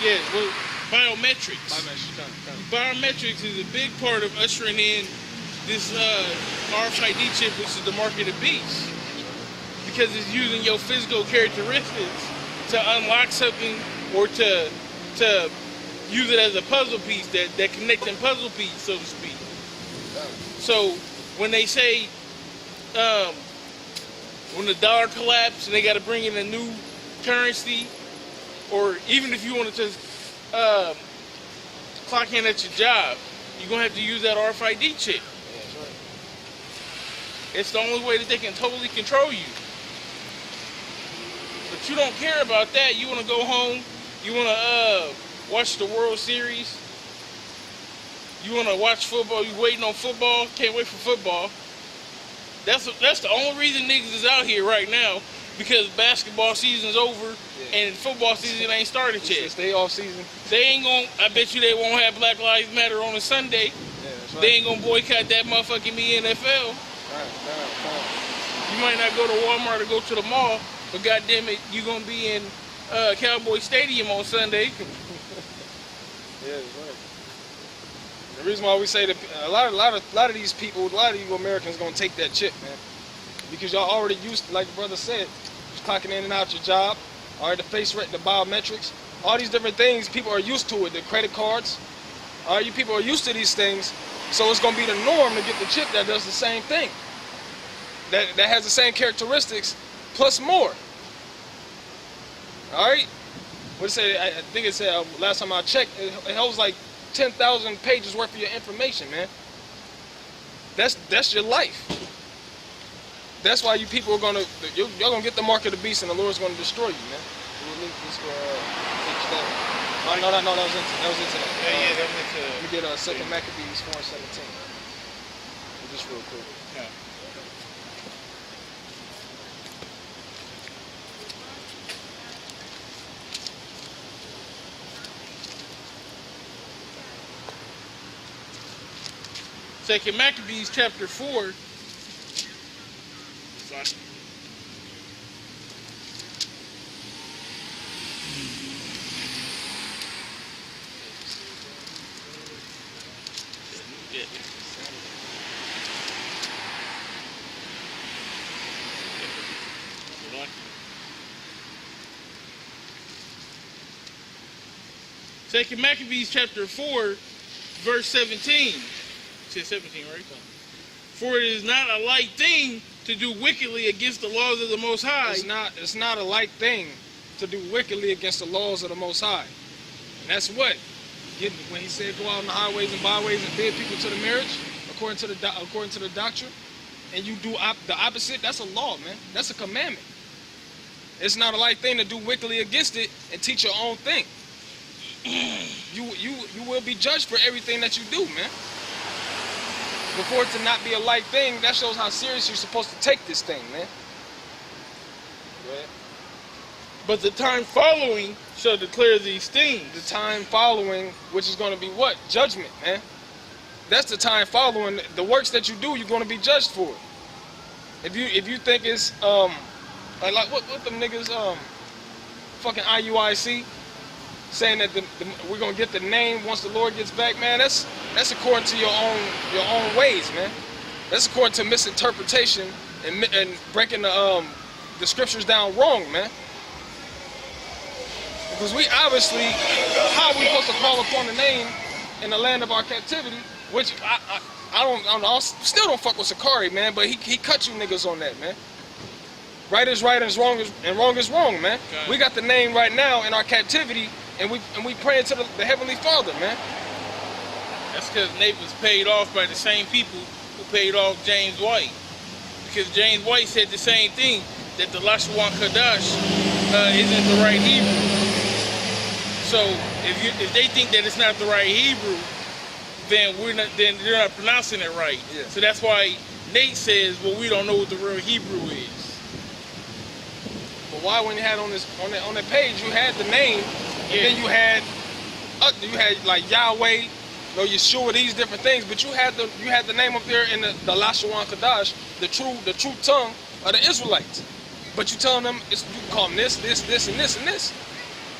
yeah, well, biometrics. Biometrics is a big part of ushering in this RFID chip, which is the mark of the beast, because it's using your physical characteristics to unlock something or to use it as a puzzle piece, that connecting puzzle piece, so to speak. So when they say when the dollar collapsed and they got to bring in a new currency, or even if you want to just clock in at your job, you're gonna have to use that RFID chip. Yeah, that's right. It's the only way that they can totally control you. But you don't care about that. You want to go home. You want to watch the World Series. You want to watch football. You waiting on football. Can't wait for football. That's the only reason niggas is out here right now, because basketball season's over and football season ain't started yet. It's day off season. They ain't gonna. I bet you they won't have Black Lives Matter on a Sunday. Yeah, that's right. They ain't gonna boycott that motherfucking NFL. Right. You might not go to Walmart or go to the mall, but goddamn it, you gonna be in Cowboy Stadium on Sunday. Yeah, that's right. The reason why we say that a lot of these people, a lot of you Americans, gonna take that chip, man, because y'all already used, like the brother said, just clocking in and out your job, all right, the face rate, the biometrics, all these different things. People are used to it. The credit cards, all right, you people are used to these things, so it's gonna be the norm to get the chip that does the same thing, that has the same characteristics plus more. All right, what it say? I think it said last time I checked, it holds like 10,000 pages worth of your information, man. That's your life. That's why you people are you're gonna get the mark of the beast, and the Lord's gonna destroy you, man. Let's go teach that. No, that was into that. Yeah, that was into. Let me get 2 Maccabees 4:17. Just real quick. Yeah. Second Maccabees chapter 4. Second Maccabees chapter 4, verse 17. It says 17, right? For it is not a light thing to do wickedly against the laws of the Most High. It's not a light thing to do wickedly against the laws of the Most High. And that's what? When he said go out on the highways and byways and bid people to the marriage, according to the doctrine, and you do the opposite, that's a law, man. That's a commandment. It's not a light thing to do wickedly against it and teach your own thing. You will be judged for everything that you do, man. Before it to not be a light thing, that shows how serious you're supposed to take this thing, man. Go ahead. But the time following shall declare these things. The time following, which is going to be what? Judgment, man. That's the time following. The works that you do, you're going to be judged for it. If you think it's like what them niggas fucking IUIC saying that we're gonna get the name once the Lord gets back, man. That's according to your own ways, man. That's according to misinterpretation and breaking the scriptures down wrong, man. Because we obviously, how are we supposed to call upon the name in the land of our captivity? Which I still don't fuck with Sakari, man. But he cut you niggas on that, man. Right is right and wrong is wrong, man. Okay. We got the name right now in our captivity. And we praying to the Heavenly Father, man. That's because Nate was paid off by the same people who paid off James White. Because James White said the same thing, that the Lashwan Kadash isn't the right Hebrew. So if they think that it's not the right Hebrew, then they're not pronouncing it right. Yeah. So that's why Nate says, well, we don't know what the real Hebrew is. But why, when you had on that page, you had the name. And then you had like Yahweh, Yeshua, these different things, but you had the name up there in the Lashawan Kadash, the true tongue of the Israelites. But you telling them, you call them this, and this, and this.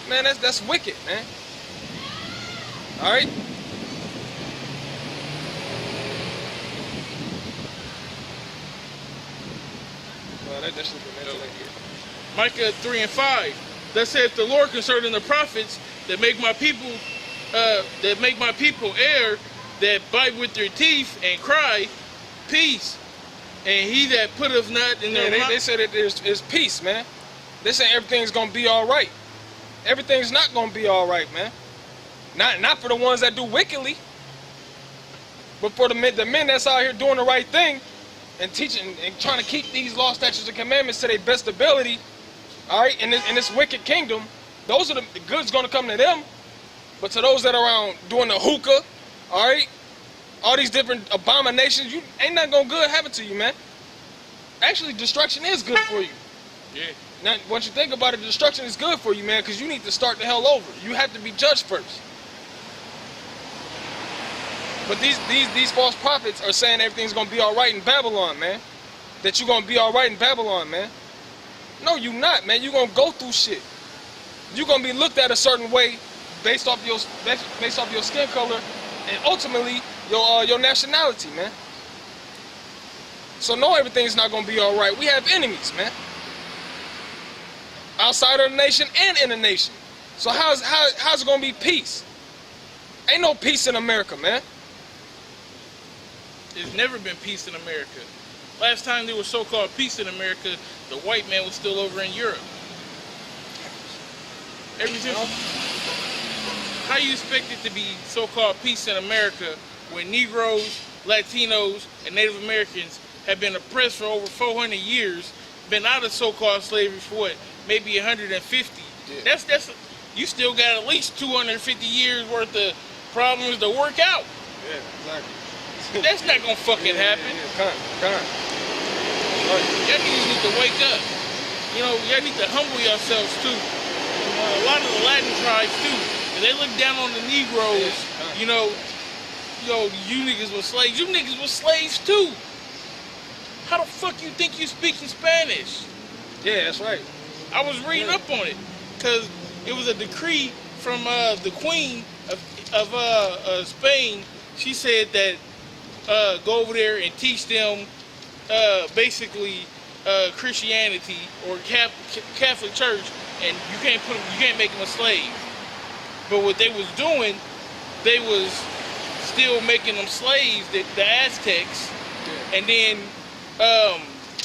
Man, that's wicked, man. All right? Well, that should be mentioned here. Micah 3 and 5. Thus saith the Lord concerning the prophets that make my people err, that bite with their teeth and cry, peace. And he that putteth not in their mouth. They said that there's peace, man. They say everything's gonna be all right. Everything's not gonna be all right, man. Not for the ones that do wickedly, but for the men that's out here doing the right thing and teaching and trying to keep these law, statutes, and commandments to their best ability. All right, in this wicked kingdom, those are the goods gonna come to them. But to those that are around doing the hookah, all right, all these different abominations, you ain't nothing gonna good happen to you, man. Actually, destruction is good for you. Yeah. Now, once you think about it, destruction is good for you, man, because you need to start the hell over. You have to be judged first. But these false prophets are saying everything's gonna be all right in Babylon, man. That you're gonna be all right in Babylon, man. No, you not, man. You're gonna go through shit. You're gonna be looked at a certain way based off your skin color and ultimately your nationality, man. So no, everything's not gonna be all right. We have enemies, man. Outside of the nation and in the nation. So how's it gonna be peace? Ain't no peace in America, man. There's never been peace in America. Last time there was so-called peace in America, the white man was still over in Europe. How you expect it to be so-called peace in America when Negroes, Latinos, and Native Americans have been oppressed for over 400 years, been out of so-called slavery for what, maybe 150? Yeah. That's you still got at least 250 years worth of problems to work out. Yeah, exactly. That's not gonna fucking happen. Right. Y'all niggas need to wake up. You know, y'all need to humble yourselves too. A lot of the Latin tribes too. And they look down on the Negroes. You know, you niggas were slaves. You niggas were slaves too. How the fuck you think you speaking Spanish? Yeah, that's right. I was reading up on it because it was a decree from the Queen of Spain. She said that go over there and teach them basically Christianity or Catholic Church, and you can't make them a slave. But what they was doing, they was still making them slaves, the Aztecs, and then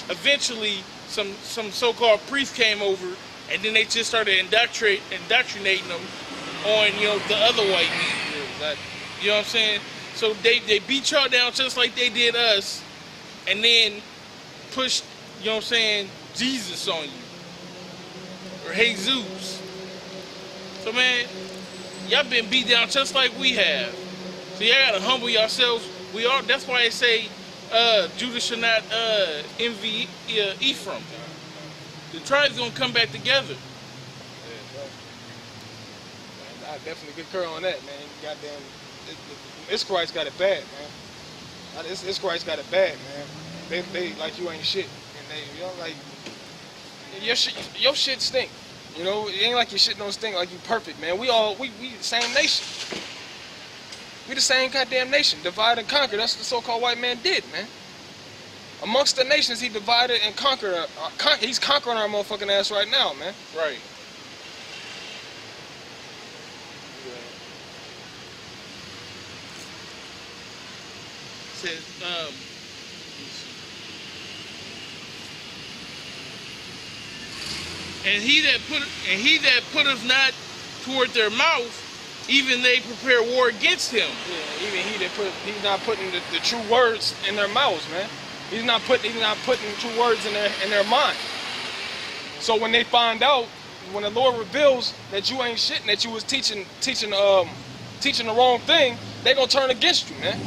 eventually some so-called priests came over, and then they just started indoctrinating them on the other white men. Yeah, exactly. You know what I'm saying? So they beat y'all down just like they did us, and then pushed, Jesus on you. Or Jesus. So man, y'all been beat down just like we have. So y'all gotta humble yourselves. That's why they say Judah should not envy Ephraim. The tribe's gonna come back together. Yeah, I definitely get curl on that, man. Goddamn, this Christ got it bad, man. This Christ got it bad, man. They like you ain't shit, and they, like your shit stink. It ain't like your shit don't stink like you perfect, man. We the same nation. We the same goddamn nation. Divide and conquer. That's what the so-called white man did, man. Amongst the nations, he divided and conquered. He's conquering our motherfucking ass right now, man. Right. Says, and he that putteth not toward their mouth, even they prepare war against him. Yeah, even he's not putting the true words in their mouths, man. He's not putting true words in their mind. So when they find out, when the Lord reveals that you ain't shit and that you was teaching the wrong thing, they gonna turn against you, man.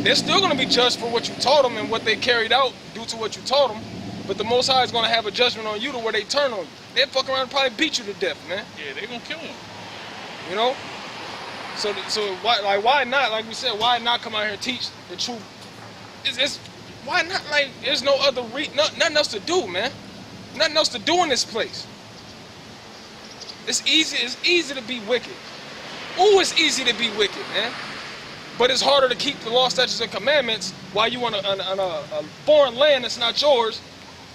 They're still gonna be judged for what you taught them and what they carried out due to what you taught them. But the Most High is gonna have a judgment on you to where they turn on you. They'll fuck around and probably beat you to death, man. Yeah, they gonna kill him. So why not? Like we said, why not come out here and teach the truth? Why not? Like, there's no other nothing else to do, man. Nothing else to do in this place. It's easy to be wicked. Ooh, it's easy to be wicked, man. But it's harder to keep the law, statutes, and commandments while you on a foreign land that's not yours,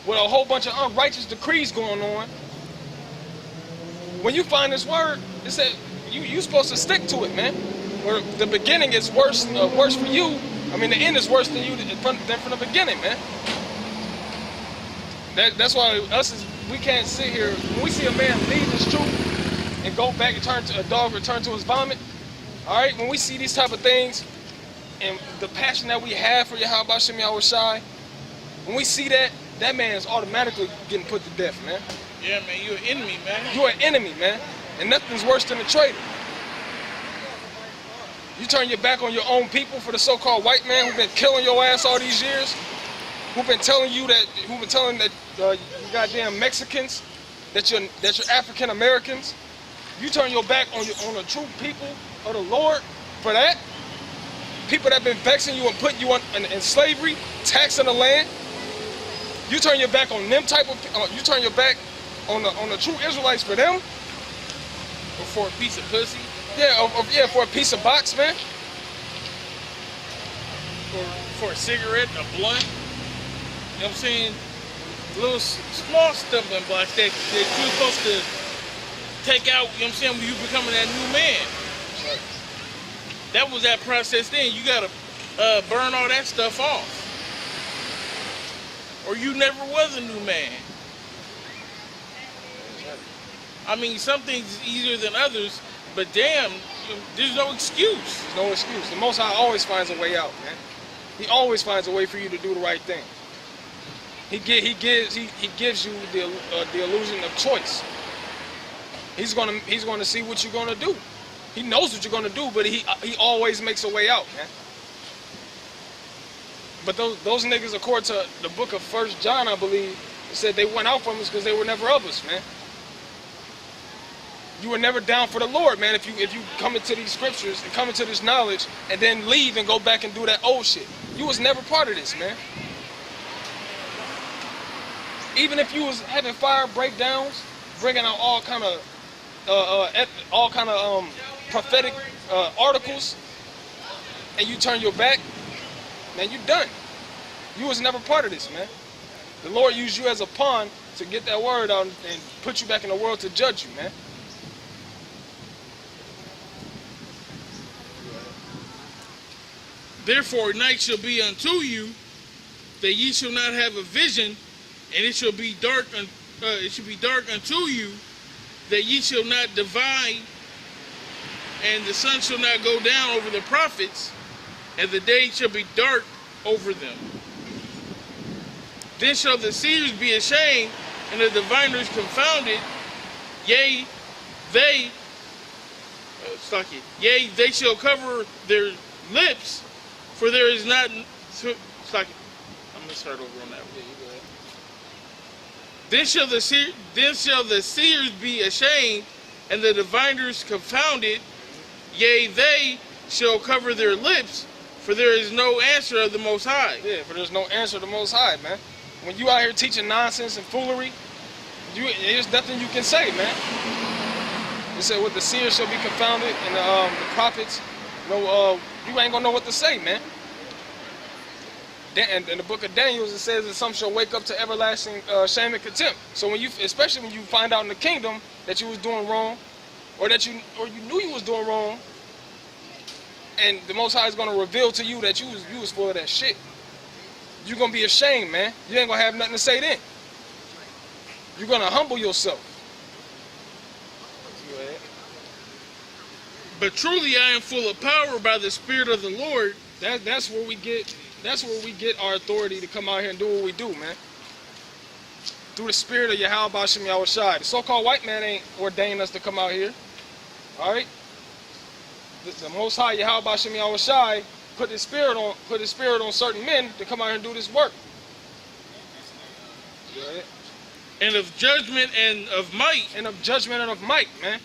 with a whole bunch of unrighteous decrees going on. When you find this word, it said you're supposed to stick to it, man. Where the beginning is worse for you. I mean, the end is worse than you than from the beginning, man. That's why we can't sit here. When we see a man leave this truth and go back and return to his vomit. All right, when we see these type of things and the passion that we have for Yahweh Hashem Yahweh Shai, when we see that, that man is automatically getting put to death, man. Yeah, man, you're an enemy, man. You're an enemy, man. And nothing's worse than a traitor. You turn your back on your own people for the so-called white man who've been killing your ass all these years, who've been telling you goddamn Mexicans that you're African Americans. You turn your back on the true people of the Lord for that. People that have been vexing you and putting you in slavery, taxing the land. You turn your back on them you turn your back on the true Israelites for them. Or for a piece of pussy. Yeah, for a piece of box, man. For a cigarette, a blunt. You know what I'm saying? Little small stumbling blocks that you're supposed to take out, you know what I'm saying, when you becoming that new man. Right. That was that process then. You gotta burn all that stuff off. Or you never was a new man. I mean, some things is easier than others, but damn, there's no excuse. There's no excuse. The Most High always finds a way out, man. He always finds a way for you to do the right thing. He gives you the illusion of choice. He's gonna see what you're gonna do. He knows what you're gonna do, but he always makes a way out, man. But those niggas, according to the book of 1 John, I believe, said they went out from us because they were never of us, man. You were never down for the Lord, man. If you come into these scriptures and come into this knowledge and then leave and go back and do that old shit, you was never part of this, man. Even if you was having fire breakdowns, bringing out all kind of prophetic articles, and you turn your back, man, you done. You was never part of this, man. The Lord used you as a pawn to get that word out and put you back in the world to judge you, man. Therefore, night shall be unto you, that ye shall not have a vision, and it shall be dark. It shall be dark unto you, that ye shall not divide, and the sun shall not go down over the prophets, and the day shall be dark over them. Then shall the seers be ashamed, and the diviners confounded. Yea, they shall cover their lips, for there is not. I'm gonna start over on that one. Then shall the seers be ashamed, and the diviners confounded. Yea, they shall cover their lips, for there is no answer of the Most High. Yeah, for there's no answer of the Most High, man. When you out here teaching nonsense and foolery, there's nothing you can say, man. It said, "What the seers shall be confounded, and the prophets, you ain't gonna know what to say, man." And in the book of Daniel, it says that some shall wake up to everlasting shame and contempt. So especially when you find out in the kingdom that you was doing wrong, or you knew you was doing wrong, and the Most High is gonna reveal to you that you was full of that shit, you're gonna be ashamed, man. You ain't gonna have nothing to say then. You're gonna humble yourself. But truly, I am full of power by the Spirit of the Lord. That's where we get our authority to come out here and do what we do, man. Through the Spirit of Yahweh Hashem Yahweh Shai. The so-called white man ain't ordained us to come out here. All right. The Most High Yahweh Hashem Yahweh Shai put His Spirit on certain men to come out here and do this work. And of judgment and of might. And of judgment and of might, man.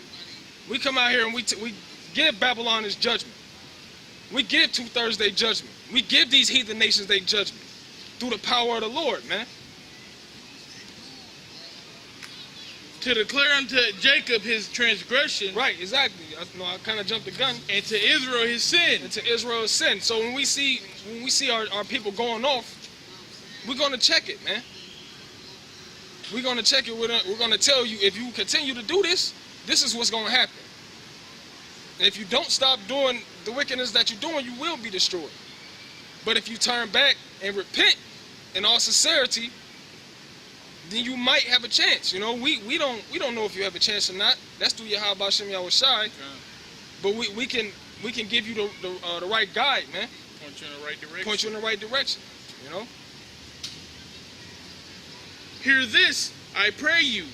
We come out here and we give Babylon his judgment. We give 2/3 their judgment. We give these heathen nations their judgment. through the power of the Lord, man. To declare unto Jacob his transgression. Right, exactly. I kind of jumped the gun. And to Israel his sin. And to Israel his sin. So when we see our people going off, we're gonna check it, man. We're gonna check it. We're gonna tell you, if you continue to do this, this is what's gonna happen. And if you don't stop doing the wickedness that you're doing, you will be destroyed. But if you turn back and repent in all sincerity, then you might have a chance. You know, we don't know if you have a chance or not. That's through Yahweh Shem Yahushai. But we can give you the right guide, man. Point you in the right direction. Point you in the right direction. You know. Hear this, I pray you,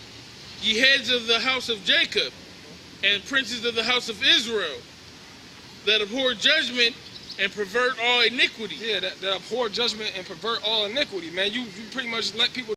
ye heads of the house of Jacob, and princes of the house of Israel, that abhor judgment and pervert all iniquity. Yeah, that abhor judgment and pervert all iniquity, man. You pretty much let people